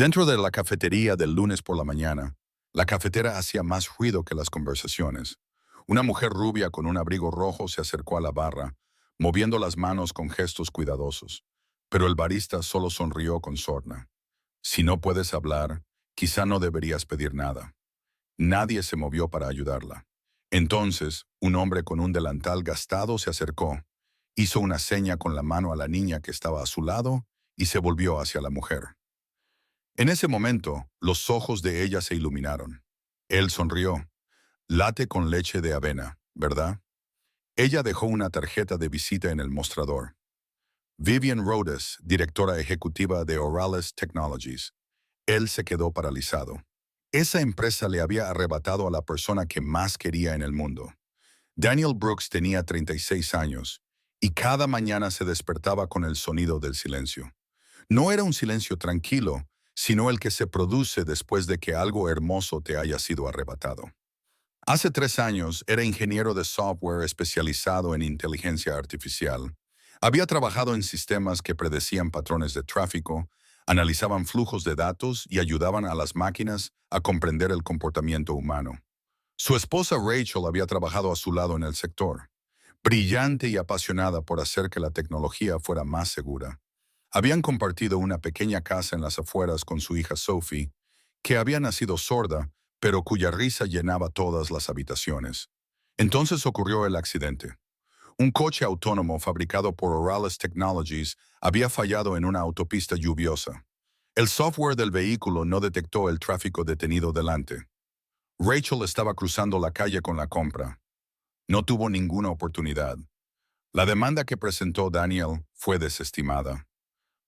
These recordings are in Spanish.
Dentro de la cafetería del lunes por la mañana, la cafetera hacía más ruido que las conversaciones. Una mujer rubia con un abrigo rojo se acercó a la barra, moviendo las manos con gestos cuidadosos. Pero el barista solo sonrió con sorna. Si no puedes hablar, quizá no deberías pedir nada. Nadie se movió para ayudarla. Entonces, un hombre con un delantal gastado se acercó, hizo una seña con la mano a la niña que estaba a su lado y se volvió hacia la mujer. En ese momento, los ojos de ella se iluminaron. Él sonrió. Latte con leche de avena, ¿verdad? Ella dejó una tarjeta de visita en el mostrador. Vivian Rhodes, directora ejecutiva de Oralis Technologies. Él se quedó paralizado. Esa empresa le había arrebatado a la persona que más quería en el mundo. Daniel Brooks tenía 36 años y cada mañana se despertaba con el sonido del silencio. No era un silencio tranquilo, sino el que se produce después de que algo hermoso te haya sido arrebatado. Hace 3 años era ingeniero de software especializado en inteligencia artificial. Había trabajado en sistemas que predecían patrones de tráfico, analizaban flujos de datos y ayudaban a las máquinas a comprender el comportamiento humano. Su esposa Rachel había trabajado a su lado en el sector, brillante y apasionada por hacer que la tecnología fuera más segura. Habían compartido una pequeña casa en las afueras con su hija Sophie, que había nacido sorda, pero cuya risa llenaba todas las habitaciones. Entonces ocurrió el accidente. Un coche autónomo fabricado por Oralis Technologies había fallado en una autopista lluviosa. El software del vehículo no detectó el tráfico detenido delante. Rachel estaba cruzando la calle con la compra. No tuvo ninguna oportunidad. La demanda que presentó Daniel fue desestimada.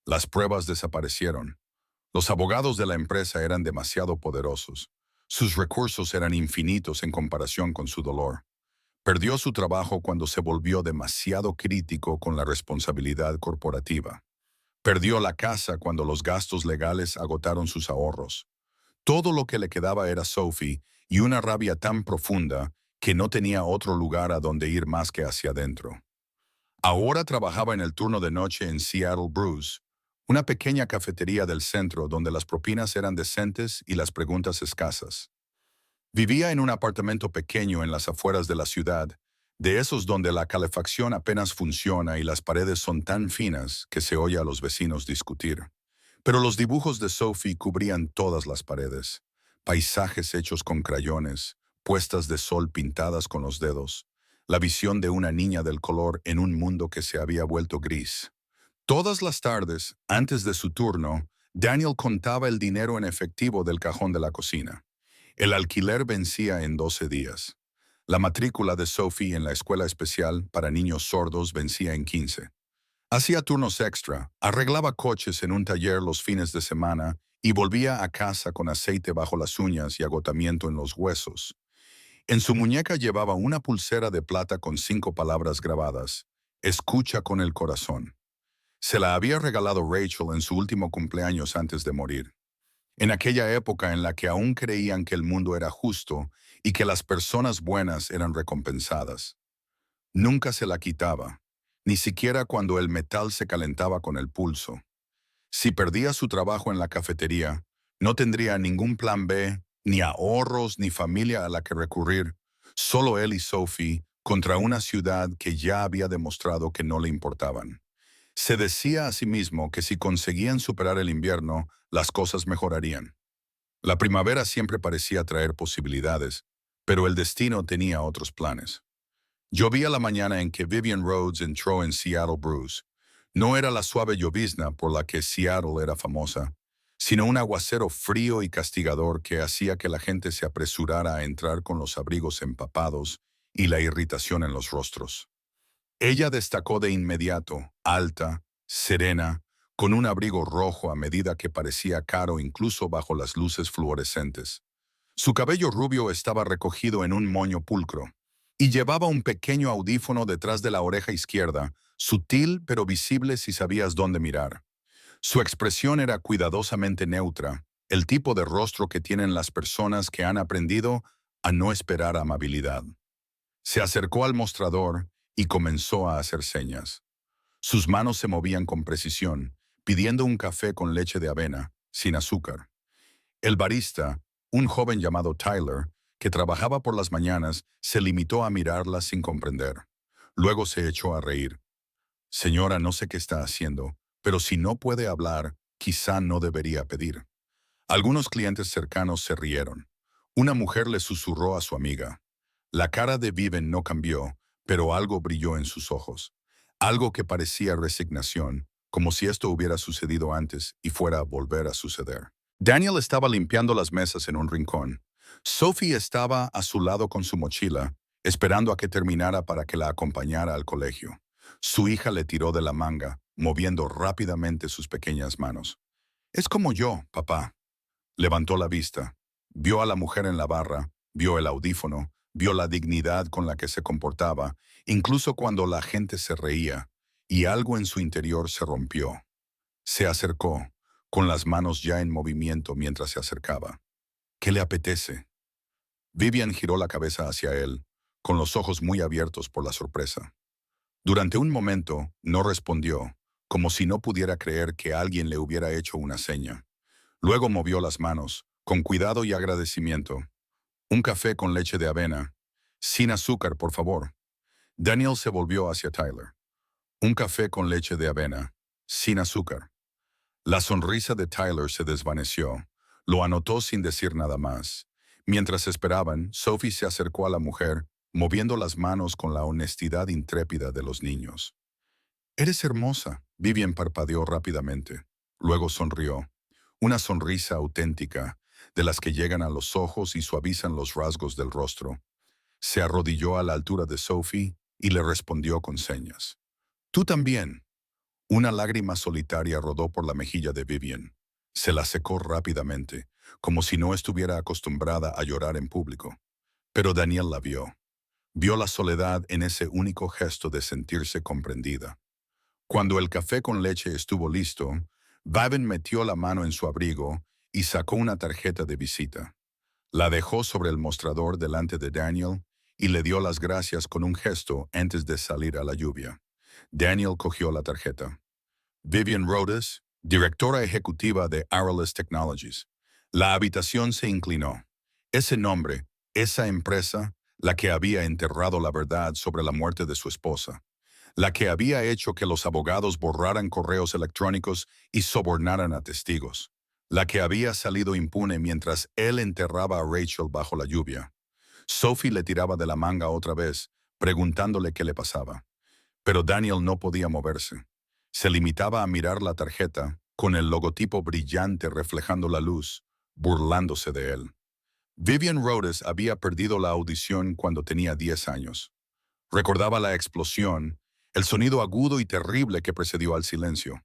Las pruebas desaparecieron. Los abogados de la empresa eran demasiado poderosos. Sus recursos eran infinitos en comparación con su dolor. Perdió su trabajo cuando se volvió demasiado crítico con la responsabilidad corporativa. Perdió la casa cuando los gastos legales agotaron sus ahorros. Todo lo que le quedaba era Sophie y una rabia tan profunda que no tenía otro lugar a donde ir más que hacia adentro. Ahora trabajaba en el turno de noche en Seattle Brews, una pequeña cafetería del centro donde las propinas eran decentes y las preguntas escasas. Vivía en un apartamento pequeño en las afueras de la ciudad, de esos donde la calefacción apenas funciona y las paredes son tan finas que se oye a los vecinos discutir. Pero los dibujos de Sophie cubrían todas las paredes, paisajes hechos con crayones, puestas de sol pintadas con los dedos, la visión de una niña del color en un mundo que se había vuelto gris. Todas las tardes, antes de su turno, Daniel contaba el dinero en efectivo del cajón de la cocina. El alquiler vencía en 12 días. La matrícula de Sophie en la escuela especial para niños sordos vencía en 15. Hacía turnos extra, arreglaba coches en un taller los fines de semana y volvía a casa con aceite bajo las uñas y agotamiento en los huesos. En su muñeca llevaba una pulsera de plata con 5 palabras grabadas: escucha con el corazón. Se la había regalado Rachel en su último cumpleaños antes de morir. En aquella época en la que aún creían que el mundo era justo y que las personas buenas eran recompensadas. Nunca se la quitaba, ni siquiera cuando el metal se calentaba con el pulso. Si perdía su trabajo en la cafetería, no tendría ningún plan B, ni ahorros, ni familia a la que recurrir, solo él y Sophie contra una ciudad que ya había demostrado que no le importaban. Se decía a sí mismo que si conseguían superar el invierno, las cosas mejorarían. La primavera siempre parecía traer posibilidades, pero el destino tenía otros planes. Llovía la mañana en que Vivian Rhodes entró en Seattle Brews. No era la suave llovizna por la que Seattle era famosa, sino un aguacero frío y castigador que hacía que la gente se apresurara a entrar con los abrigos empapados y la irritación en los rostros. Ella destacó de inmediato, alta, serena, con un abrigo rojo a medida que parecía caro incluso bajo las luces fluorescentes. Su cabello rubio estaba recogido en un moño pulcro, y llevaba un pequeño audífono detrás de la oreja izquierda, sutil pero visible si sabías dónde mirar. Su expresión era cuidadosamente neutra, el tipo de rostro que tienen las personas que han aprendido a no esperar amabilidad. Se acercó al mostrador y comenzó a hacer señas. Sus manos se movían con precisión, pidiendo un café con leche de avena, sin azúcar. El barista, un joven llamado Tyler, que trabajaba por las mañanas, se limitó a mirarla sin comprender. Luego se echó a reír. Señora, no sé qué está haciendo, pero si no puede hablar, quizá no debería pedir. Algunos clientes cercanos se rieron. Una mujer le susurró a su amiga. La cara de Viven no cambió, pero algo brilló en sus ojos. Algo que parecía resignación, como si esto hubiera sucedido antes y fuera a volver a suceder. Daniel estaba limpiando las mesas en un rincón. Sophie estaba a su lado con su mochila, esperando a que terminara para que la acompañara al colegio. Su hija le tiró de la manga, moviendo rápidamente sus pequeñas manos. Es como yo, papá. Levantó la vista. Vio a la mujer en la barra, vio el audífono, vio la dignidad con la que se comportaba, incluso cuando la gente se reía, y algo en su interior se rompió. Se acercó, con las manos ya en movimiento mientras se acercaba. ¿Qué le apetece? Vivian giró la cabeza hacia él, con los ojos muy abiertos por la sorpresa. Durante un momento, no respondió, como si no pudiera creer que alguien le hubiera hecho una seña. Luego movió las manos, con cuidado y agradecimiento. Un café con leche de avena. Sin azúcar, por favor. Daniel se volvió hacia Tyler. Un café con leche de avena. Sin azúcar. La sonrisa de Tyler se desvaneció. Lo anotó sin decir nada más. Mientras esperaban, Sophie se acercó a la mujer, moviendo las manos con la honestidad intrépida de los niños. «Eres hermosa», Vivian parpadeó rápidamente. Luego sonrió. Una sonrisa auténtica, de las que llegan a los ojos y suavizan los rasgos del rostro. Se arrodilló a la altura de Sophie y le respondió con señas. «Tú también». Una lágrima solitaria rodó por la mejilla de Vivian. Se la secó rápidamente, como si no estuviera acostumbrada a llorar en público. Pero Daniel la vio. Vio la soledad en ese único gesto de sentirse comprendida. Cuando el café con leche estuvo listo, Vivian metió la mano en su abrigo y sacó una tarjeta de visita. La dejó sobre el mostrador delante de Daniel y le dio las gracias con un gesto antes de salir a la lluvia. Daniel cogió la tarjeta. Vivian Rhodes, directora ejecutiva de Arillus Technologies. La habitación se inclinó. Ese nombre, esa empresa, la que había enterrado la verdad sobre la muerte de su esposa. La que había hecho que los abogados borraran correos electrónicos y sobornaran a testigos. La que había salido impune mientras él enterraba a Rachel bajo la lluvia. Sophie le tiraba de la manga otra vez, preguntándole qué le pasaba. Pero Daniel no podía moverse. Se limitaba a mirar la tarjeta, con el logotipo brillante reflejando la luz, burlándose de él. Vivian Rhodes había perdido la audición cuando tenía 10 años. Recordaba la explosión, el sonido agudo y terrible que precedió al silencio.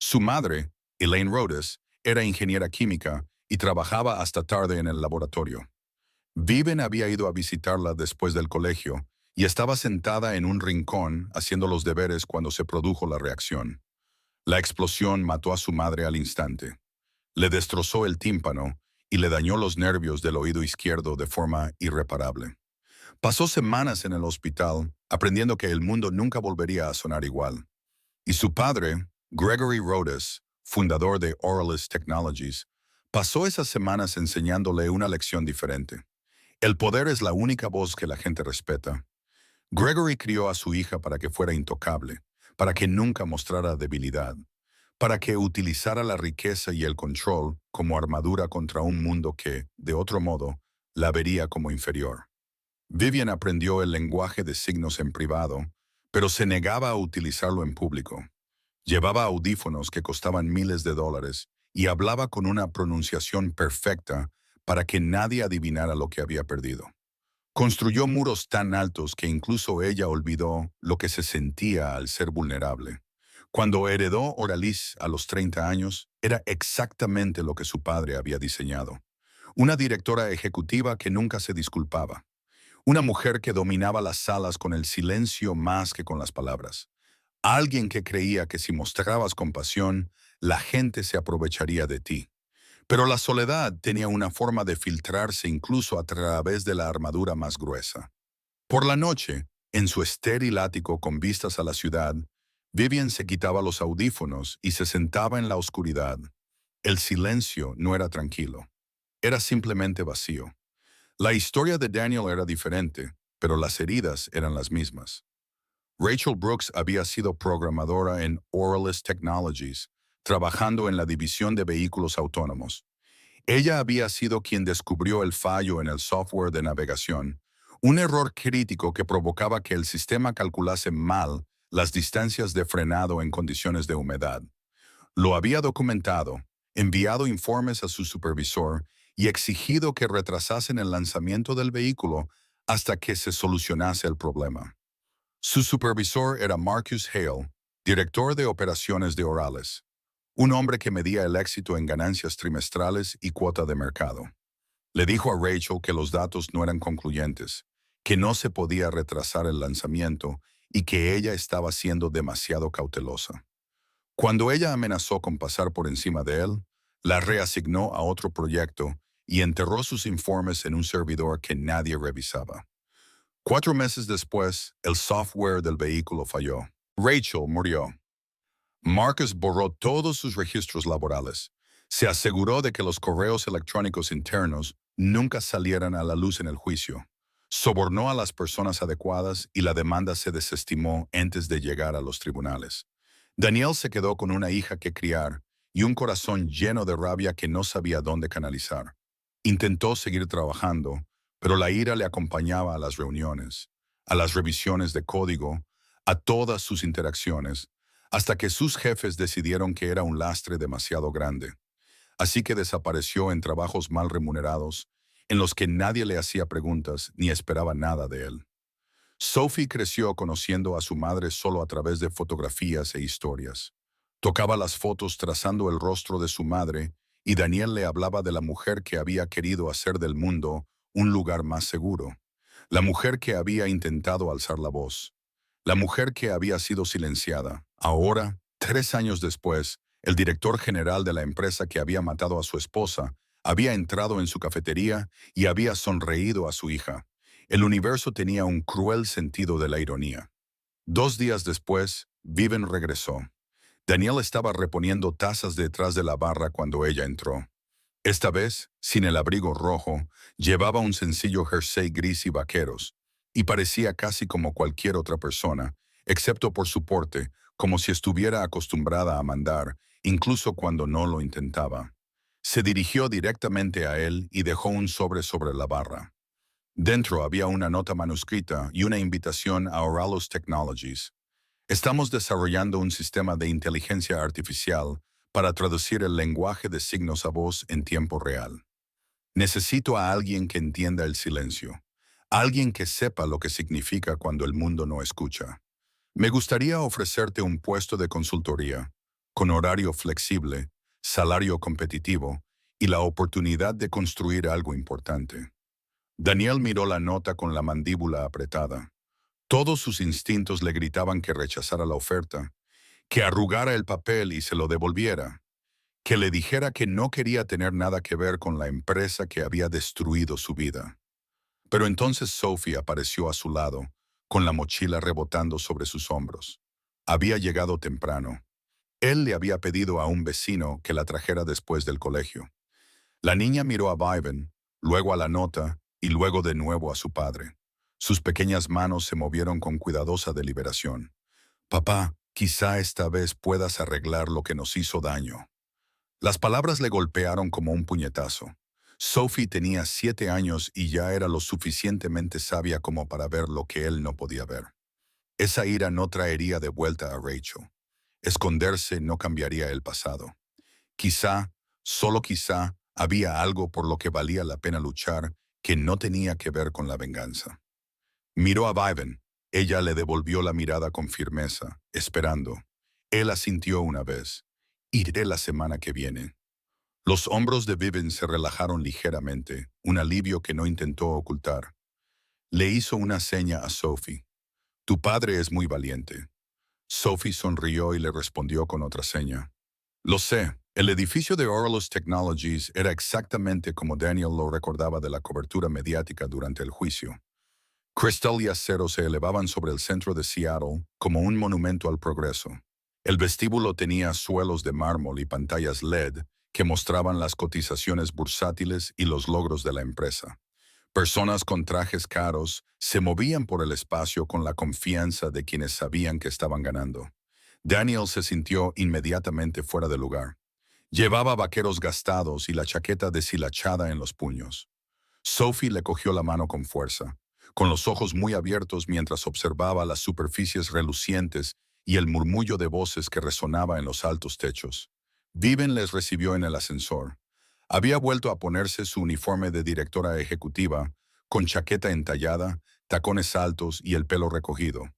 Su madre, Elaine Rhodes, era ingeniera química y trabajaba hasta tarde en el laboratorio. Vivian había ido a visitarla después del colegio y estaba sentada en un rincón haciendo los deberes cuando se produjo la reacción. La explosión mató a su madre al instante. Le destrozó el tímpano y le dañó los nervios del oído izquierdo de forma irreparable. Pasó semanas en el hospital aprendiendo que el mundo nunca volvería a sonar igual. Y su padre, Gregory Rhodes, fundador de Arillus Technologies, pasó esas semanas enseñándole una lección diferente. El poder es la única voz que la gente respeta. Gregory crió a su hija para que fuera intocable, para que nunca mostrara debilidad, para que utilizara la riqueza y el control como armadura contra un mundo que, de otro modo, la vería como inferior. Vivian aprendió el lenguaje de signos en privado, pero se negaba a utilizarlo en público. Llevaba audífonos que costaban miles de dólares y hablaba con una pronunciación perfecta para que nadie adivinara lo que había perdido. Construyó muros tan altos que incluso ella olvidó lo que se sentía al ser vulnerable. Cuando heredó Arillus a los 30 años, era exactamente lo que su padre había diseñado. Una directora ejecutiva que nunca se disculpaba. Una mujer que dominaba las salas con el silencio más que con las palabras. Alguien que creía que si mostrabas compasión, la gente se aprovecharía de ti. Pero la soledad tenía una forma de filtrarse incluso a través de la armadura más gruesa. Por la noche, en su estéril ático con vistas a la ciudad, Vivian se quitaba los audífonos y se sentaba en la oscuridad. El silencio no era tranquilo, era simplemente vacío. La historia de Daniel era diferente, pero las heridas eran las mismas. Rachel Brooks había sido programadora en Oralis Technologies, trabajando en la división de vehículos autónomos. Ella había sido quien descubrió el fallo en el software de navegación, un error crítico que provocaba que el sistema calculase mal las distancias de frenado en condiciones de humedad. Lo había documentado, enviado informes a su supervisor y exigido que retrasasen el lanzamiento del vehículo hasta que se solucionase el problema. Su supervisor era Marcus Hale, director de operaciones de Oralis, un hombre que medía el éxito en ganancias trimestrales y cuota de mercado. Le dijo a Rachel que los datos no eran concluyentes, que no se podía retrasar el lanzamiento y que ella estaba siendo demasiado cautelosa. Cuando ella amenazó con pasar por encima de él, la reasignó a otro proyecto y enterró sus informes en un servidor que nadie revisaba. 4 meses después, el software del vehículo falló. Rachel murió. Marcus borró todos sus registros laborales. Se aseguró de que los correos electrónicos internos nunca salieran a la luz en el juicio. Sobornó a las personas adecuadas y la demanda se desestimó antes de llegar a los tribunales. Daniel se quedó con una hija que criar y un corazón lleno de rabia que no sabía dónde canalizar. Intentó seguir trabajando, pero la ira le acompañaba a las reuniones, a las revisiones de código, a todas sus interacciones, hasta que sus jefes decidieron que era un lastre demasiado grande. Así que desapareció en trabajos mal remunerados, en los que nadie le hacía preguntas ni esperaba nada de él. Sophie creció conociendo a su madre solo a través de fotografías e historias. Tocaba las fotos trazando el rostro de su madre y Daniel le hablaba de la mujer que había querido hacer del mundo un lugar más seguro, la mujer que había intentado alzar la voz, la mujer que había sido silenciada. Ahora, 3 años después, el director general de la empresa que había matado a su esposa había entrado en su cafetería y había sonreído a su hija. El universo tenía un cruel sentido de la ironía. 2 días después, Vivian regresó. Daniel estaba reponiendo tazas detrás de la barra cuando ella entró. Esta vez, sin el abrigo rojo, llevaba un sencillo jersey gris y vaqueros, y parecía casi como cualquier otra persona, excepto por su porte, como si estuviera acostumbrada a mandar, incluso cuando no lo intentaba. Se dirigió directamente a él y dejó un sobre la barra. Dentro había una nota manuscrita y una invitación a Oralis Technologies. Estamos desarrollando un sistema de inteligencia artificial para traducir el lenguaje de signos a voz en tiempo real. Necesito a alguien que entienda el silencio, alguien que sepa lo que significa cuando el mundo no escucha. Me gustaría ofrecerte un puesto de consultoría, con horario flexible, salario competitivo y la oportunidad de construir algo importante. Daniel miró la nota con la mandíbula apretada. Todos sus instintos le gritaban que rechazara la oferta, que arrugara el papel y se lo devolviera, que le dijera que no quería tener nada que ver con la empresa que había destruido su vida. Pero entonces Sophie apareció a su lado, con la mochila rebotando sobre sus hombros. Había llegado temprano. Él le había pedido a un vecino que la trajera después del colegio. La niña miró a Vivian, luego a la nota y luego de nuevo a su padre. Sus pequeñas manos se movieron con cuidadosa deliberación. «Papá, quizá esta vez puedas arreglar lo que nos hizo daño». Las palabras le golpearon como un puñetazo. Sophie tenía 7 años y ya era lo suficientemente sabia como para ver lo que él no podía ver. Esa ira no traería de vuelta a Rachel. Esconderse no cambiaría el pasado. Quizá, solo quizá, había algo por lo que valía la pena luchar que no tenía que ver con la venganza. Miró a Vivian. Ella le devolvió la mirada con firmeza, esperando. Él asintió una vez. «Iré la semana que viene». Los hombros de Vivian se relajaron ligeramente, un alivio que no intentó ocultar. Le hizo una seña a Sophie. «Tu padre es muy valiente». Sophie sonrió y le respondió con otra seña. «Lo sé, el edificio de Oralis Technologies era exactamente como Daniel lo recordaba de la cobertura mediática durante el juicio. Cristal y acero se elevaban sobre el centro de Seattle como un monumento al progreso. El vestíbulo tenía suelos de mármol y pantallas LED que mostraban las cotizaciones bursátiles y los logros de la empresa. Personas con trajes caros se movían por el espacio con la confianza de quienes sabían que estaban ganando. Daniel se sintió inmediatamente fuera de lugar. Llevaba vaqueros gastados y la chaqueta deshilachada en los puños. Sophie le cogió la mano con fuerza, con los ojos muy abiertos mientras observaba las superficies relucientes y el murmullo de voces que resonaba en los altos techos. Viven les recibió en el ascensor. Había vuelto a ponerse su uniforme de directora ejecutiva, con chaqueta entallada, tacones altos y el pelo recogido.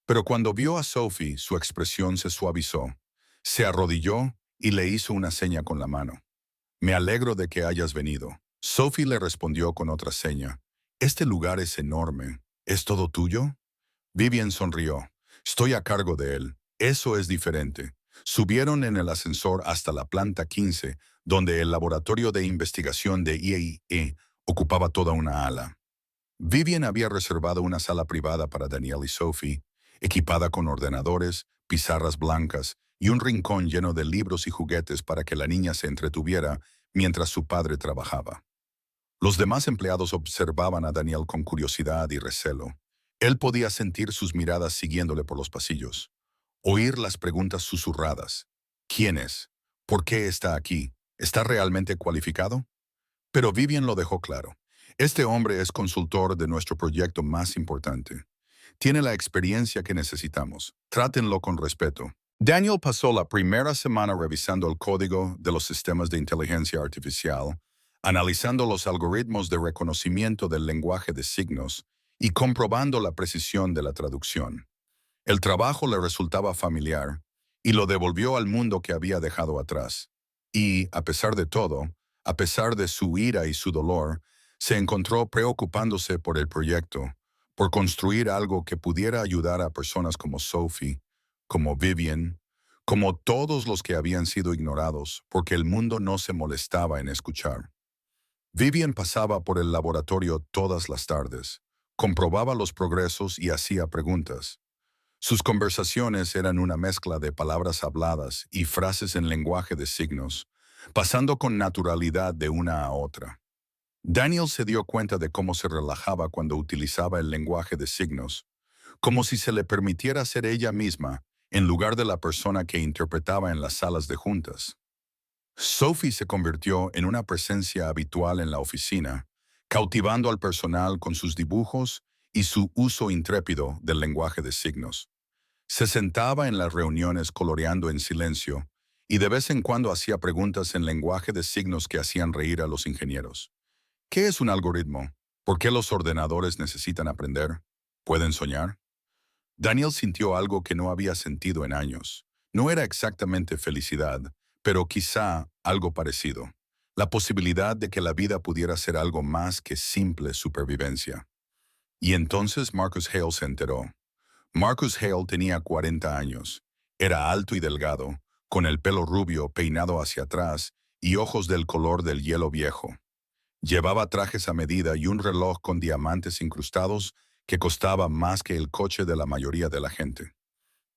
Pero cuando vio a Sophie, su expresión se suavizó. Se arrodilló y le hizo una seña con la mano. Me alegro de que hayas venido. Sophie le respondió con otra seña. Este lugar es enorme. ¿Es todo tuyo? Vivian sonrió. Estoy a cargo de él. Eso es diferente. Subieron en el ascensor hasta la planta 15, donde el laboratorio de investigación de IAEA ocupaba toda una ala. Vivian había reservado una sala privada para Daniel y Sophie, equipada con ordenadores, pizarras blancas y un rincón lleno de libros y juguetes para que la niña se entretuviera mientras su padre trabajaba. Los demás empleados observaban a Daniel con curiosidad y recelo. Él podía sentir sus miradas siguiéndole por los pasillos, oír las preguntas susurradas. ¿Quién es? ¿Por qué está aquí? ¿Está realmente cualificado? Pero Vivian lo dejó claro. Este hombre es consultor de nuestro proyecto más importante. Tiene la experiencia que necesitamos. Trátenlo con respeto. Daniel pasó la primera semana revisando el código de los sistemas de inteligencia artificial, analizando los algoritmos de reconocimiento del lenguaje de signos y comprobando la precisión de la traducción. El trabajo le resultaba familiar y lo devolvió al mundo que había dejado atrás. Y, a pesar de todo, a pesar de su ira y su dolor, se encontró preocupándose por el proyecto, por construir algo que pudiera ayudar a personas como Sophie, como Vivian, como todos los que habían sido ignorados, porque el mundo no se molestaba en escuchar. Vivian pasaba por el laboratorio todas las tardes, comprobaba los progresos y hacía preguntas. Sus conversaciones eran una mezcla de palabras habladas y frases en lenguaje de signos, pasando con naturalidad de una a otra. Daniel se dio cuenta de cómo se relajaba cuando utilizaba el lenguaje de signos, como si se le permitiera ser ella misma en lugar de la persona que interpretaba en las salas de juntas. Sophie se convirtió en una presencia habitual en la oficina, cautivando al personal con sus dibujos y su uso intrépido del lenguaje de signos. Se sentaba en las reuniones coloreando en silencio y de vez en cuando hacía preguntas en lenguaje de signos que hacían reír a los ingenieros. ¿Qué es un algoritmo? ¿Por qué los ordenadores necesitan aprender? ¿Pueden soñar? Daniel sintió algo que no había sentido en años. No era exactamente felicidad, pero quizá algo parecido. La posibilidad de que la vida pudiera ser algo más que simple supervivencia. Y entonces Marcus Hale se enteró. Marcus Hale tenía 40 años. Era alto y delgado, con el pelo rubio peinado hacia atrás y ojos del color del hielo viejo. Llevaba trajes a medida y un reloj con diamantes incrustados que costaba más que el coche de la mayoría de la gente.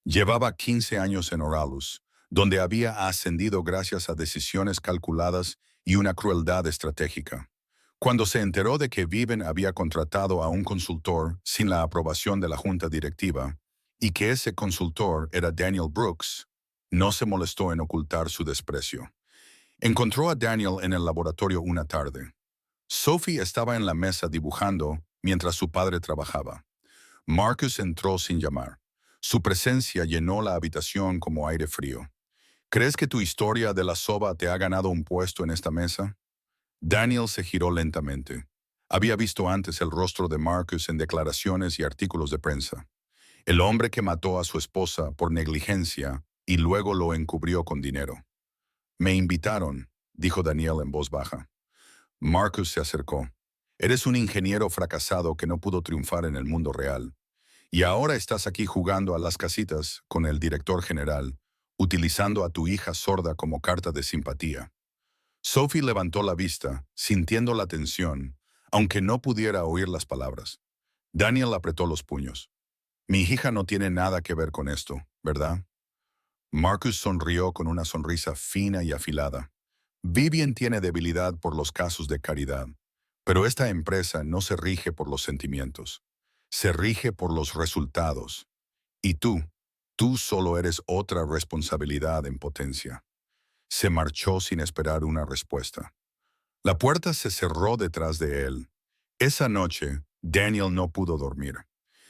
Llevaba 15 años en Oralus, donde había ascendido gracias a decisiones calculadas y una crueldad estratégica. Cuando se enteró de que Viven había contratado a un consultor sin la aprobación de la junta directiva y que ese consultor era Daniel Brooks, no se molestó en ocultar su desprecio. Encontró a Daniel en el laboratorio una tarde. Sophie estaba en la mesa dibujando mientras su padre trabajaba. Marcus entró sin llamar. Su presencia llenó la habitación como aire frío. ¿Crees que tu historia de la soba te ha ganado un puesto en esta mesa? Daniel se giró lentamente. Había visto antes el rostro de Marcus en declaraciones y artículos de prensa. El hombre que mató a su esposa por negligencia y luego lo encubrió con dinero. Me invitaron, dijo Daniel en voz baja. Marcus se acercó. Eres un ingeniero fracasado que no pudo triunfar en el mundo real. Y ahora estás aquí jugando a las casitas con el director general, utilizando a tu hija sorda como carta de simpatía. Sophie levantó la vista, sintiendo la tensión, aunque no pudiera oír las palabras. Daniel apretó los puños. Mi hija no tiene nada que ver con esto, ¿verdad? Marcus sonrió con una sonrisa fina y afilada. Vivian tiene debilidad por los casos de caridad, pero esta empresa no se rige por los sentimientos, se rige por los resultados. Y tú solo eres otra responsabilidad en potencia. Se marchó sin esperar una respuesta. La puerta se cerró detrás de él. Esa noche, Daniel no pudo dormir.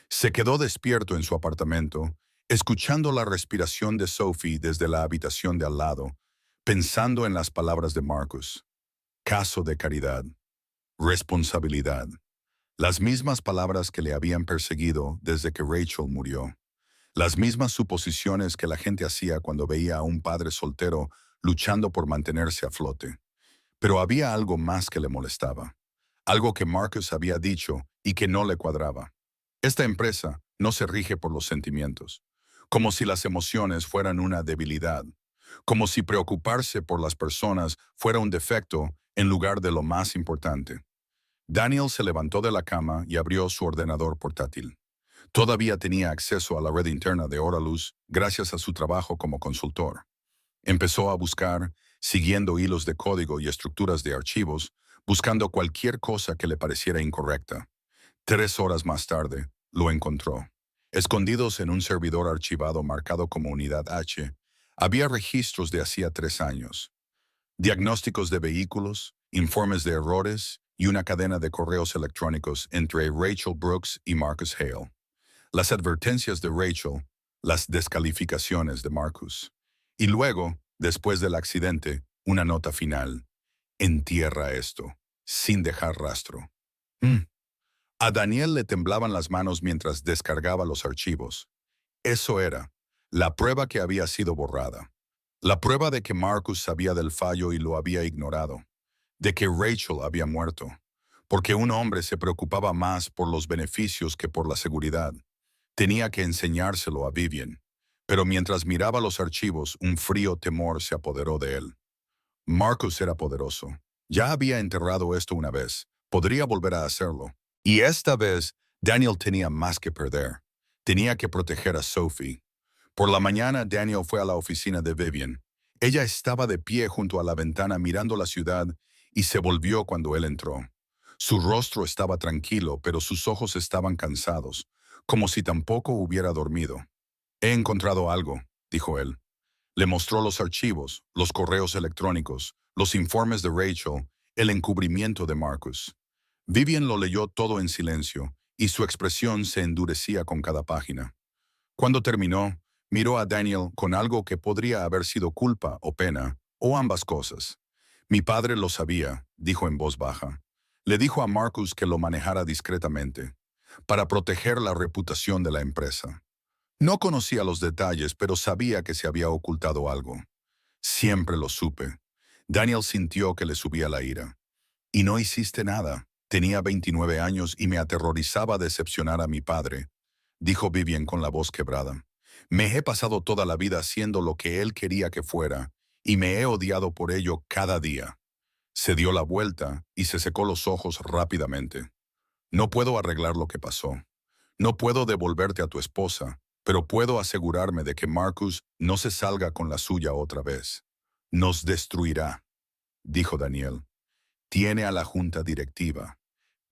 Se quedó despierto en su apartamento, escuchando la respiración de Sophie desde la habitación de al lado, pensando en las palabras de Marcus. Caso de caridad. Responsabilidad. Las mismas palabras que le habían perseguido desde que Rachel murió. Las mismas suposiciones que la gente hacía cuando veía a un padre soltero luchando por mantenerse a flote. Pero había algo más que le molestaba. Algo que Marcus había dicho y que no le cuadraba. Esta empresa no se rige por los sentimientos, como si las emociones fueran una debilidad, como si preocuparse por las personas fuera un defecto en lugar de lo más importante. Daniel se levantó de la cama y abrió su ordenador portátil. Todavía tenía acceso a la red interna de Horaluz gracias a su trabajo como consultor. Empezó a buscar, siguiendo hilos de código y estructuras de archivos, buscando cualquier cosa que le pareciera incorrecta. 3 horas más tarde, lo encontró. Escondidos en un servidor archivado marcado como Unidad H, había registros de hacía 3 años. Diagnósticos de vehículos, informes de errores y una cadena de correos electrónicos entre Rachel Brooks y Marcus Hale. Las advertencias de Rachel, las descalificaciones de Marcus. Y luego, después del accidente, una nota final. Entierra esto, sin dejar rastro. A Daniel le temblaban las manos mientras descargaba los archivos. Eso era, la prueba que había sido borrada. La prueba de que Marcus sabía del fallo y lo había ignorado. De que Rachel había muerto. Porque un hombre se preocupaba más por los beneficios que por la seguridad. Tenía que enseñárselo a Vivian. Pero mientras miraba los archivos, un frío temor se apoderó de él. Marcus era poderoso. Ya había enterrado esto una vez. Podría volver a hacerlo. Y esta vez, Daniel tenía más que perder. Tenía que proteger a Sophie. Por la mañana, Daniel fue a la oficina de Vivian. Ella estaba de pie junto a la ventana mirando la ciudad y se volvió cuando él entró. Su rostro estaba tranquilo, pero sus ojos estaban cansados, como si tampoco hubiera dormido. He encontrado algo, dijo él. Le mostró los archivos, los correos electrónicos, los informes de Rachel, el encubrimiento de Marcus. Vivian lo leyó todo en silencio, y su expresión se endurecía con cada página. Cuando terminó, miró a Daniel con algo que podría haber sido culpa o pena, o ambas cosas. Mi padre lo sabía, dijo en voz baja. Le dijo a Marcus que lo manejara discretamente, para proteger la reputación de la empresa. No conocía los detalles, pero sabía que se había ocultado algo. Siempre lo supe. Daniel sintió que le subía la ira. Y no hiciste nada. Tenía 29 años y me aterrorizaba decepcionar a mi padre, dijo Vivian con la voz quebrada. Me he pasado toda la vida haciendo lo que él quería que fuera, y me he odiado por ello cada día. Se dio la vuelta y se secó los ojos rápidamente. No puedo arreglar lo que pasó. No puedo devolverte a tu esposa, pero puedo asegurarme de que Marcus no se salga con la suya otra vez. Nos destruirá, dijo Daniel. Tiene a la junta directiva.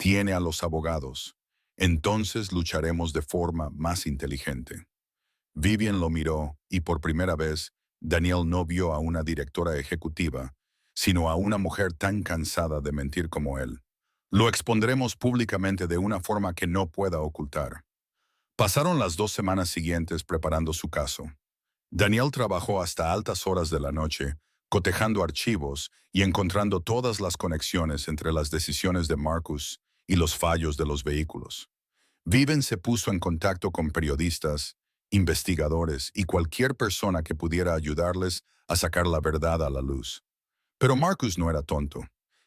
Tiene a los abogados. Entonces lucharemos de forma más inteligente. Vivian lo miró y por primera vez, Daniel no vio a una directora ejecutiva, sino a una mujer tan cansada de mentir como él. Lo expondremos públicamente de una forma que no pueda ocultar. Pasaron las 2 semanas siguientes preparando su caso. Daniel trabajó hasta altas horas de la noche, cotejando archivos y encontrando todas las conexiones entre las decisiones de Marcus y los fallos de los vehículos. Vivian se puso en contacto con periodistas, investigadores y cualquier persona que pudiera ayudarles a sacar la verdad a la luz. Pero Marcus no era tonto.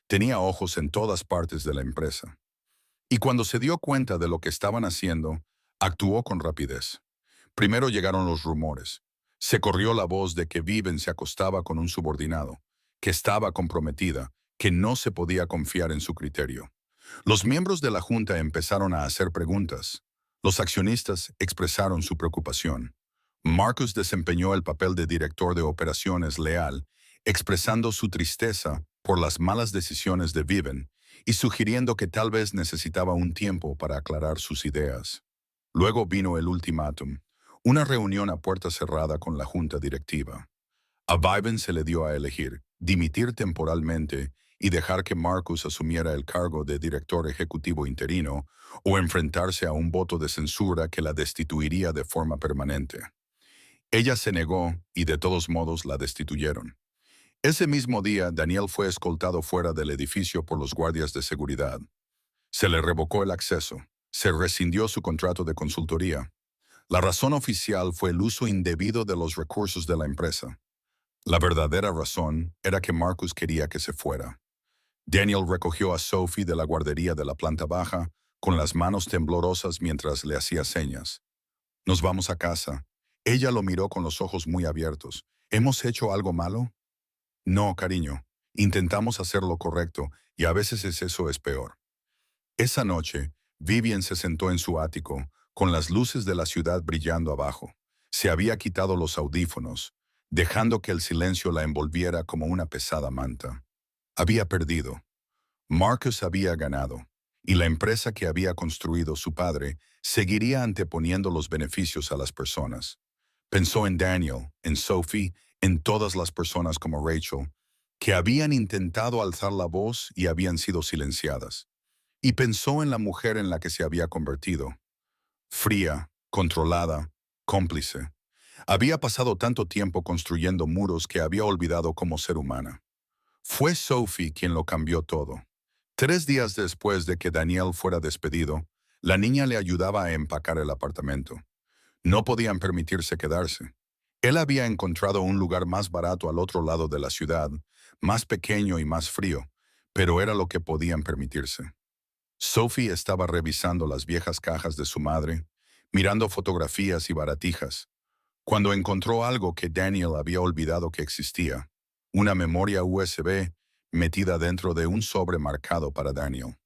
Tenía ojos en todas partes de la empresa. Y cuando se dio cuenta de lo que estaban haciendo, actuó con rapidez. Primero llegaron los rumores. Se corrió la voz de que Vivian se acostaba con un subordinado, que estaba comprometida, que no se podía confiar en su criterio. Los miembros de la junta empezaron a hacer preguntas. Los accionistas expresaron su preocupación. Marcus desempeñó el papel de director de operaciones leal expresando su tristeza por las malas decisiones de Vivian y sugiriendo que tal vez necesitaba un tiempo para aclarar sus ideas. Luego vino el ultimátum, una reunión a puerta cerrada con la junta directiva. A Vivian se le dio a elegir dimitir temporalmente y dejar que Marcus asumiera el cargo de director ejecutivo interino o enfrentarse a un voto de censura que la destituiría de forma permanente. Ella se negó y de todos modos la destituyeron. Ese mismo día, Daniel fue escoltado fuera del edificio por los guardias de seguridad. Se le revocó el acceso. Se rescindió su contrato de consultoría. La razón oficial fue el uso indebido de los recursos de la empresa. La verdadera razón era que Marcus quería que se fuera. Daniel recogió a Sophie de la guardería de la planta baja, con las manos temblorosas mientras le hacía señas. Nos vamos a casa. Ella lo miró con los ojos muy abiertos. ¿Hemos hecho algo malo? No, cariño. Intentamos hacer lo correcto y a veces eso es peor. Esa noche, Vivian se sentó en su ático, con las luces de la ciudad brillando abajo. Se había quitado los audífonos, dejando que el silencio la envolviera como una pesada manta. Había perdido. Marcus había ganado, y la empresa que había construido su padre seguiría anteponiendo los beneficios a las personas. Pensó en Daniel, en Sophie, en todas las personas como Rachel, que habían intentado alzar la voz y habían sido silenciadas. Y pensó en la mujer en la que se había convertido. Fría, controlada, cómplice. Había pasado tanto tiempo construyendo muros que había olvidado cómo ser humana. Fue Sophie quien lo cambió todo. 3 días después de que Daniel fuera despedido, la niña le ayudaba a empacar el apartamento. No podían permitirse quedarse. Él había encontrado un lugar más barato al otro lado de la ciudad, más pequeño y más frío, pero era lo que podían permitirse. Sophie estaba revisando las viejas cajas de su madre, mirando fotografías y baratijas, cuando encontró algo que Daniel había olvidado que existía, una memoria USB metida dentro de un sobre marcado para Daniel.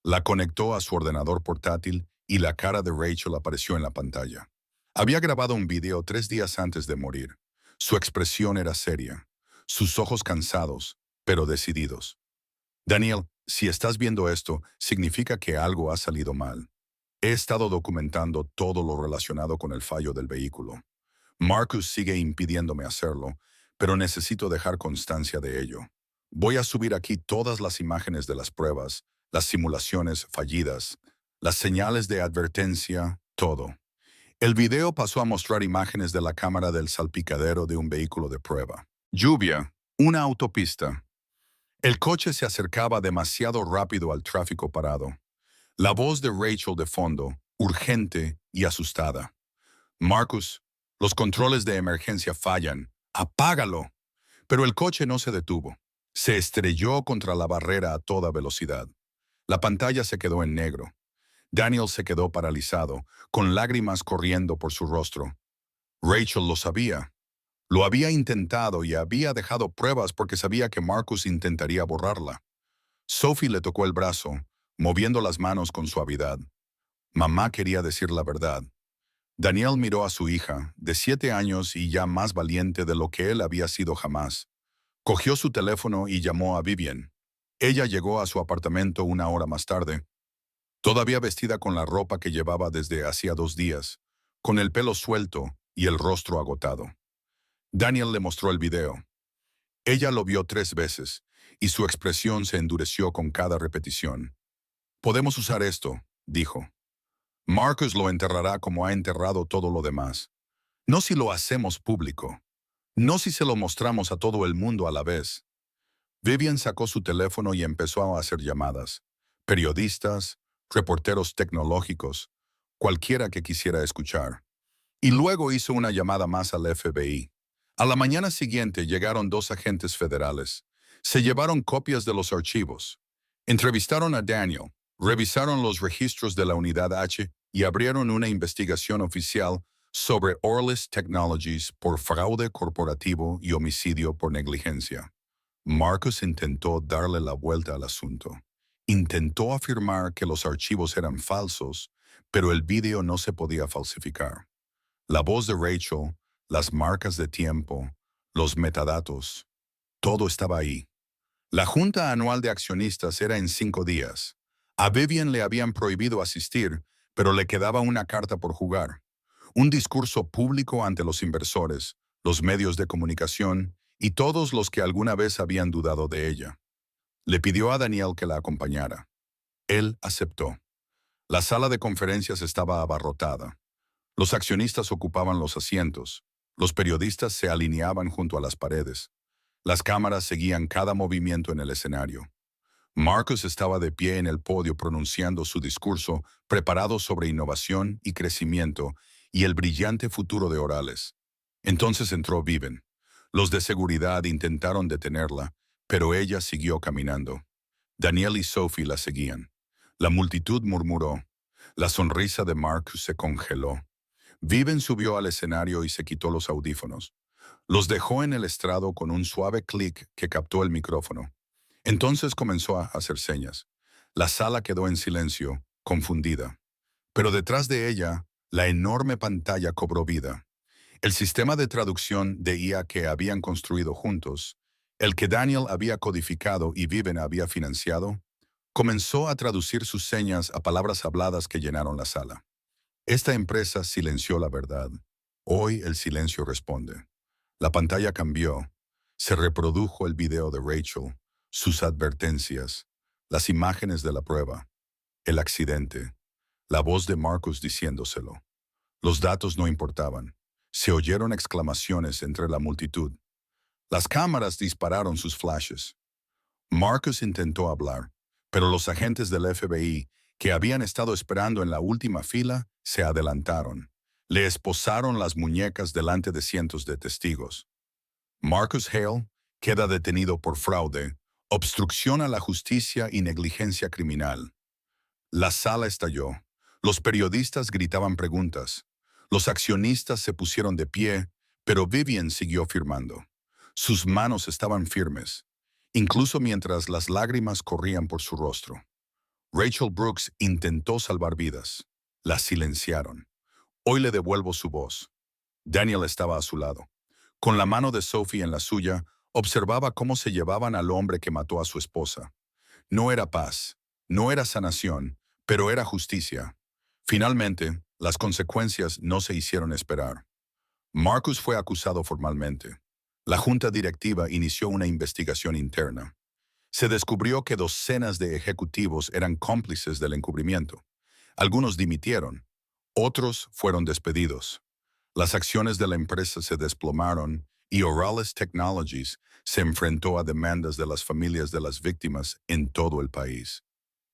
La conectó a su ordenador portátil y la cara de Rachel apareció en la pantalla. Había grabado un video 3 días antes de morir. Su expresión era seria, sus ojos cansados, pero decididos. Daniel, si estás viendo esto, significa que algo ha salido mal. He estado documentando todo lo relacionado con el fallo del vehículo. Marcus sigue impidiéndome hacerlo, pero necesito dejar constancia de ello. Voy a subir aquí todas las imágenes de las pruebas, las simulaciones fallidas, las señales de advertencia, todo. El video pasó a mostrar imágenes de la cámara del salpicadero de un vehículo de prueba. Lluvia, una autopista. El coche se acercaba demasiado rápido al tráfico parado. La voz de Rachel de fondo, urgente y asustada. Marcus, los controles de emergencia fallan. ¡Apágalo! Pero el coche no se detuvo. Se estrelló contra la barrera a toda velocidad. La pantalla se quedó en negro. Daniel se quedó paralizado, con lágrimas corriendo por su rostro. Rachel lo sabía. Lo había intentado y había dejado pruebas porque sabía que Marcus intentaría borrarla. Sophie le tocó el brazo, moviendo las manos con suavidad. Mamá quería decir la verdad. Daniel miró a su hija, de 7 años y ya más valiente de lo que él había sido jamás. Cogió su teléfono y llamó a Vivian. Ella llegó a su apartamento 1 hora más tarde, todavía vestida con la ropa que llevaba desde hacía 2 días, con el pelo suelto y el rostro agotado. Daniel le mostró el video. Ella lo vio 3 veces, y su expresión se endureció con cada repetición. «Podemos usar esto», dijo. «Marcus lo enterrará como ha enterrado todo lo demás. No si lo hacemos público. No si se lo mostramos a todo el mundo a la vez». Vivian sacó su teléfono y empezó a hacer llamadas. Periodistas, reporteros tecnológicos, cualquiera que quisiera escuchar. Y luego hizo una llamada más al FBI. A la mañana siguiente llegaron 2 agentes federales. Se llevaron copias de los archivos. Entrevistaron a Daniel, revisaron los registros de la Unidad H y abrieron una investigación oficial sobre Orlis Technologies por fraude corporativo y homicidio por negligencia. Marcus intentó darle la vuelta al asunto. Intentó afirmar que los archivos eran falsos, pero el video no se podía falsificar. La voz de Rachel, las marcas de tiempo, los metadatos. Todo estaba ahí. La junta anual de accionistas era en 5 días. A Vivian le habían prohibido asistir, pero le quedaba una carta por jugar. Un discurso público ante los inversores, los medios de comunicación y todos los que alguna vez habían dudado de ella. Le pidió a Daniel que la acompañara. Él aceptó. La sala de conferencias estaba abarrotada. Los accionistas ocupaban los asientos. Los periodistas se alineaban junto a las paredes. Las cámaras seguían cada movimiento en el escenario. Marcus estaba de pie en el podio pronunciando su discurso preparado sobre innovación y crecimiento y el brillante futuro de Orales. Entonces entró Viven. Los de seguridad intentaron detenerla, pero ella siguió caminando. Daniel y Sophie la seguían. La multitud murmuró. La sonrisa de Marcus se congeló. Viven subió al escenario y se quitó los audífonos. Los dejó en el estrado con un suave clic que captó el micrófono. Entonces comenzó a hacer señas. La sala quedó en silencio, confundida. Pero detrás de ella, la enorme pantalla cobró vida. El sistema de traducción de IA que habían construido juntos, el que Daniel había codificado y Viven había financiado, comenzó a traducir sus señas a palabras habladas que llenaron la sala. Esta empresa silenció la verdad. Hoy el silencio responde. La pantalla cambió. Se reprodujo el video de Rachel, sus advertencias, las imágenes de la prueba, el accidente, la voz de Marcus diciéndoselo. Los datos no importaban. Se oyeron exclamaciones entre la multitud. Las cámaras dispararon sus flashes. Marcus intentó hablar, pero los agentes del FBI, que habían estado esperando en la última fila, se adelantaron. Le esposaron las muñecas delante de cientos de testigos. Marcus Hale queda detenido por fraude, obstrucción a la justicia y negligencia criminal. La sala estalló. Los periodistas gritaban preguntas. Los accionistas se pusieron de pie, pero Vivian siguió firmando. Sus manos estaban firmes, incluso mientras las lágrimas corrían por su rostro. Rachel Brooks intentó salvar vidas. La silenciaron. Hoy le devuelvo su voz. Daniel estaba a su lado. Con la mano de Sophie en la suya, observaba cómo se llevaban al hombre que mató a su esposa. No era paz, no era sanación, pero era justicia. Finalmente, las consecuencias no se hicieron esperar. Marcus fue acusado formalmente. La junta directiva inició una investigación interna. Se descubrió que docenas de ejecutivos eran cómplices del encubrimiento. Algunos dimitieron, otros fueron despedidos. Las acciones de la empresa se desplomaron y Orales Technologies se enfrentó a demandas de las familias de las víctimas en todo el país.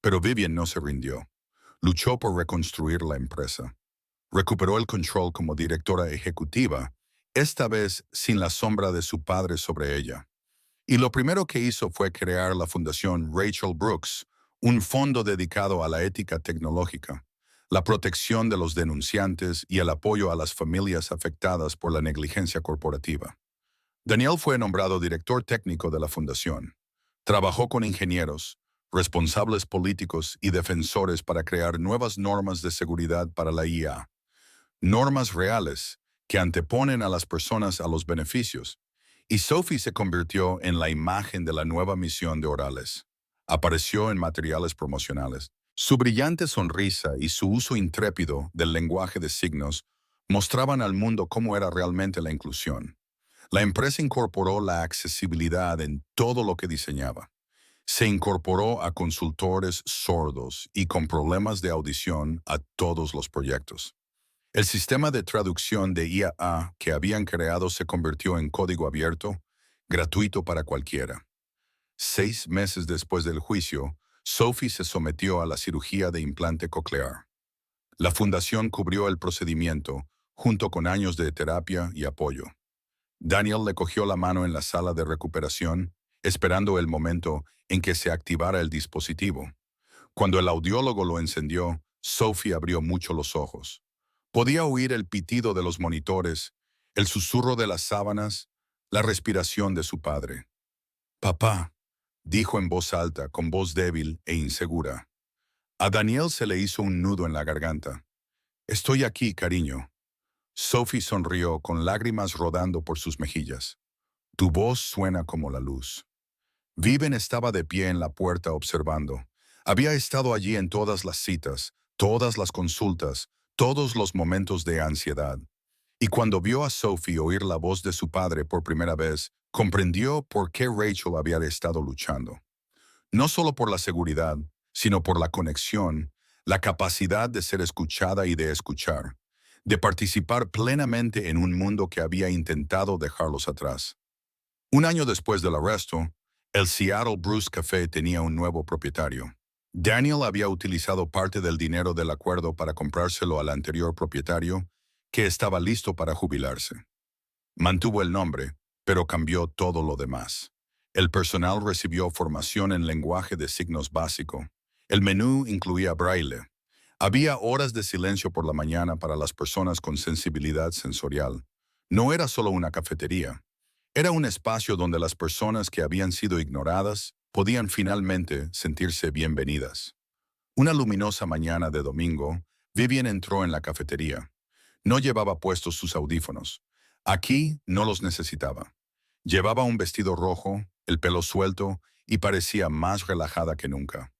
Pero Vivian no se rindió. Luchó por reconstruir la empresa. Recuperó el control como directora ejecutiva, esta vez sin la sombra de su padre sobre ella. Y lo primero que hizo fue crear la Fundación Rachel Brooks, un fondo dedicado a la ética tecnológica, la protección de los denunciantes y el apoyo a las familias afectadas por la negligencia corporativa. Daniel fue nombrado director técnico de la fundación. Trabajó con ingenieros, responsables políticos y defensores para crear nuevas normas de seguridad para la IA. Normas reales que anteponen a las personas a los beneficios. Y Sophie se convirtió en la imagen de la nueva misión de Orales. Apareció en materiales promocionales. Su brillante sonrisa y su uso intrépido del lenguaje de signos mostraban al mundo cómo era realmente la inclusión. La empresa incorporó la accesibilidad en todo lo que diseñaba. Se incorporó a consultores sordos y con problemas de audición a todos los proyectos. El sistema de traducción de IA que habían creado se convirtió en código abierto, gratuito para cualquiera. 6 meses después del juicio, Sophie se sometió a la cirugía de implante coclear. La fundación cubrió el procedimiento, junto con años de terapia y apoyo. Daniel le cogió la mano en la sala de recuperación, esperando el momento en que se activara el dispositivo. Cuando el audiólogo lo encendió, Sophie abrió mucho los ojos. Podía oír el pitido de los monitores, el susurro de las sábanas, la respiración de su padre. «Papá», dijo en voz alta, con voz débil e insegura. A Daniel se le hizo un nudo en la garganta. «Estoy aquí, cariño». Sophie sonrió con lágrimas rodando por sus mejillas. Tu voz suena como la luz. Viven estaba de pie en la puerta observando. Había estado allí en todas las citas, todas las consultas, todos los momentos de ansiedad. Y cuando vio a Sophie oír la voz de su padre por primera vez, comprendió por qué Rachel había estado luchando. No solo por la seguridad, sino por la conexión, la capacidad de ser escuchada y de escuchar, de participar plenamente en un mundo que había intentado dejarlos atrás. Un año después del arresto, el Seattle Bruce Café tenía un nuevo propietario. Daniel había utilizado parte del dinero del acuerdo para comprárselo al anterior propietario, que estaba listo para jubilarse. Mantuvo el nombre, pero cambió todo lo demás. El personal recibió formación en lenguaje de signos básico. El menú incluía braille. Había horas de silencio por la mañana para las personas con sensibilidad sensorial. No era solo una cafetería. Era un espacio donde las personas que habían sido ignoradas podían finalmente sentirse bienvenidas. Una luminosa mañana de domingo, Vivian entró en la cafetería. No llevaba puestos sus audífonos. Aquí no los necesitaba. Llevaba un vestido rojo, el pelo suelto y parecía más relajada que nunca.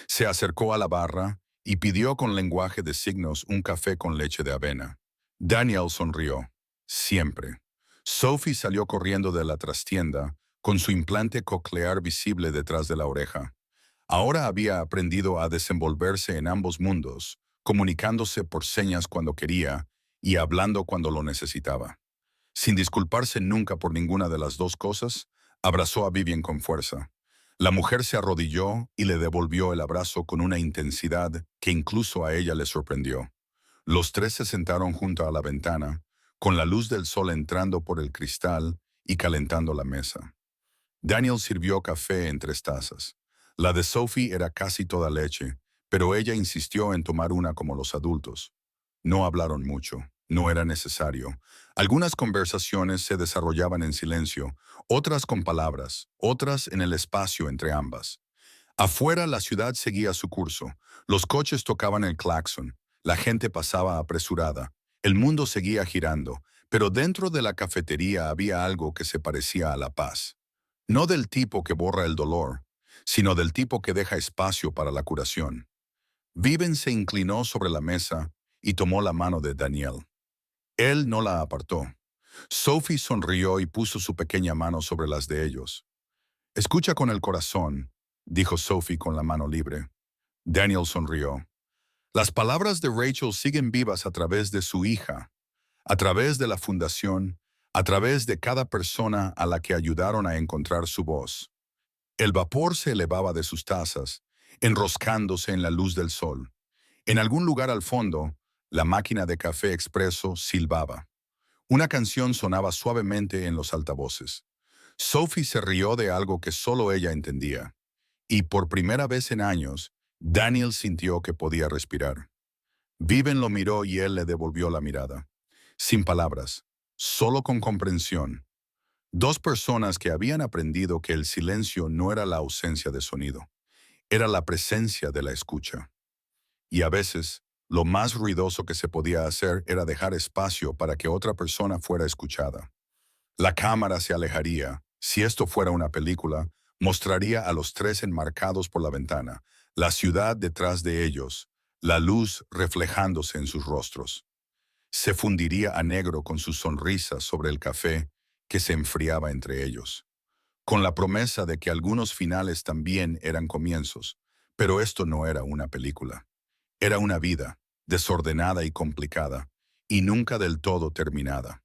Se acercó a la barra y pidió con lenguaje de signos un café con leche de avena. Daniel sonrió. Siempre. Sophie salió corriendo de la trastienda con su implante coclear visible detrás de la oreja. Ahora había aprendido a desenvolverse en ambos mundos, comunicándose por señas cuando quería y hablando cuando lo necesitaba. Sin disculparse nunca por ninguna de las dos cosas, abrazó a Vivian con fuerza. La mujer se arrodilló y le devolvió el abrazo con una intensidad que incluso a ella le sorprendió. Los tres se sentaron junto a la ventana, con la luz del sol entrando por el cristal y calentando la mesa. Daniel sirvió café en 3 tazas. La de Sophie era casi toda leche, pero ella insistió en tomar una como los adultos. No hablaron mucho, no era necesario. Algunas conversaciones se desarrollaban en silencio, otras con palabras, otras en el espacio entre ambas. Afuera la ciudad seguía su curso, los coches tocaban el claxon, la gente pasaba apresurada, el mundo seguía girando, pero dentro de la cafetería había algo que se parecía a la paz. No del tipo que borra el dolor, sino del tipo que deja espacio para la curación. Viven se inclinó sobre la mesa y tomó la mano de Daniel. Él no la apartó. Sophie sonrió y puso su pequeña mano sobre las de ellos. Escucha con el corazón, dijo Sophie con la mano libre. Daniel sonrió. Las palabras de Rachel siguen vivas a través de su hija, a través de la fundación, a través de cada persona a la que ayudaron a encontrar su voz. El vapor se elevaba de sus tazas, enroscándose en la luz del sol. En algún lugar al fondo, la máquina de café expreso silbaba. Una canción sonaba suavemente en los altavoces. Sophie se rió de algo que solo ella entendía. Y por primera vez en años, Daniel sintió que podía respirar. Viven lo miró y él le devolvió la mirada. Sin palabras, solo con comprensión. Dos personas que habían aprendido que el silencio no era la ausencia de sonido, era la presencia de la escucha. Y a veces, lo más ruidoso que se podía hacer era dejar espacio para que otra persona fuera escuchada. La cámara se alejaría. Si esto fuera una película, mostraría a los tres enmarcados por la ventana, la ciudad detrás de ellos, la luz reflejándose en sus rostros. Se fundiría a negro con sus sonrisas sobre el café que se enfriaba entre ellos, con la promesa de que algunos finales también eran comienzos, pero esto no era una película. Era una vida, desordenada y complicada, y nunca del todo terminada.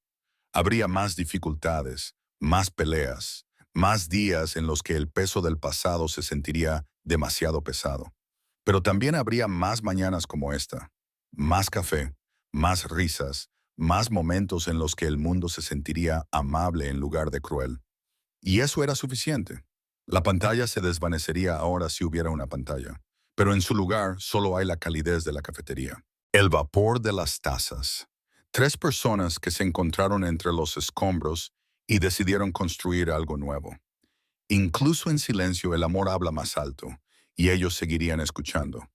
Habría más dificultades, más peleas, más días en los que el peso del pasado se sentiría demasiado pesado. Pero también habría más mañanas como esta, más café, más risas, más momentos en los que el mundo se sentiría amable en lugar de cruel. Y eso era suficiente. La pantalla se desvanecería ahora si hubiera una pantalla, pero en su lugar solo hay la calidez de la cafetería. El vapor de las tazas. 3 personas que se encontraron entre los escombros y decidieron construir algo nuevo. Incluso en silencio el amor habla más alto, y ellos seguirían escuchando.